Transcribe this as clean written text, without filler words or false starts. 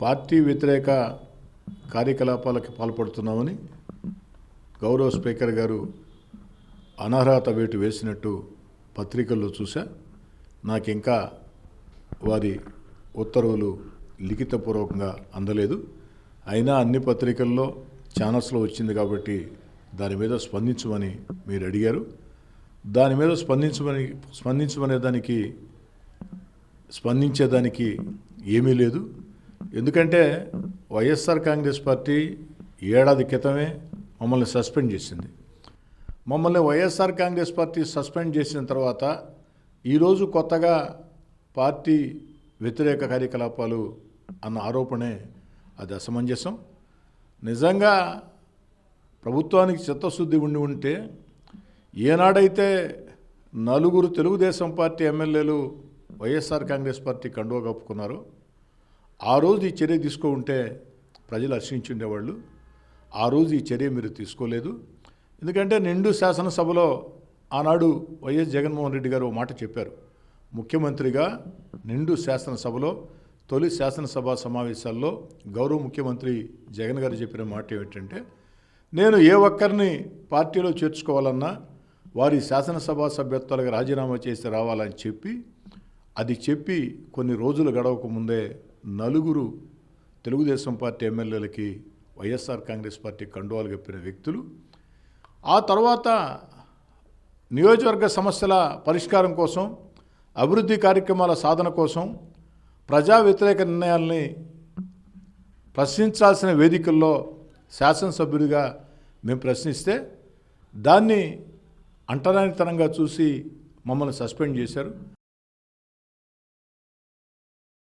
Party వ్యతిరేక కార్యకలాపాలకు పాల్పడుతున్నామని గౌరవ స్పీకర్ గారు అనర్హత వేటు వేసినట్టు పత్రికల్లో చూసా. నాకు ఇంకా వారి ఉత్తర్వులు లిఖితపూర్వకంగా అందలేదు. అయినా అన్ని పత్రికల్లో ఛానల్స్లో వచ్చింది కాబట్టి దాని మీద స్పందించమని మీరు అడిగారు. దాని మీద స్పందించేదానికి ఏమీ లేదు. ఎందుకంటే వైఎస్ఆర్ కాంగ్రెస్ పార్టీ ఏడాది క్రితమే మమ్మల్ని సస్పెండ్ చేసింది. మమ్మల్ని వైఎస్ఆర్ కాంగ్రెస్ పార్టీ సస్పెండ్ చేసిన తర్వాత ఈరోజు కొత్తగా పార్టీ వ్యతిరేక కార్యకలాపాలు అన్న ఆరోపణే అది అసమంజసం. నిజంగా ప్రభుత్వానికి చిత్తశుద్ధి ఉంటే ఏనాడైతే నలుగురు తెలుగుదేశం పార్టీ ఎమ్మెల్యేలు వైఎస్ఆర్ కాంగ్రెస్ పార్టీ కండువా కప్పుకున్నారో ఆ రోజు ఈ చర్య ఉంటే ప్రజలు హర్షించుండేవాళ్ళు. ఆ రోజు ఈ చర్య మీరు తీసుకోలేదు. ఎందుకంటే నిండు శాసనసభలో ఆనాడు వైఎస్ జగన్మోహన్ రెడ్డి గారు ఒక మాట చెప్పారు. ముఖ్యమంత్రిగా నిండు శాసనసభలో తొలి శాసనసభ సమావేశాల్లో గౌరవ ముఖ్యమంత్రి జగన్ గారు చెప్పిన మాట ఏమిటంటే, నేను ఏ ఒక్కరిని పార్టీలో చేర్చుకోవాలన్నా వారి శాసనసభ సభ్యత్వాలకు రాజీనామా చేసి రావాలని చెప్పి కొన్ని రోజులు గడవక ముందే నలుగురు తెలుగుదేశం పార్టీ ఎమ్మెల్యేలకి వైఎస్ఆర్ కాంగ్రెస్ పార్టీ కండువాలు కప్పిన వ్యక్తులు. ఆ తర్వాత నియోజకవర్గ సమస్యల పరిష్కారం కోసం, అభివృద్ధి కార్యక్రమాల సాధన కోసం ప్రజా వ్యతిరేక నిర్ణయాల్ని ప్రశ్నించాల్సిన వేదికల్లో శాసనసభ్యుడిగా మేము ప్రశ్నిస్తే దాన్ని అంటరానితనంగా చూసి మమ్మల్ని సస్పెండ్ చేశారు.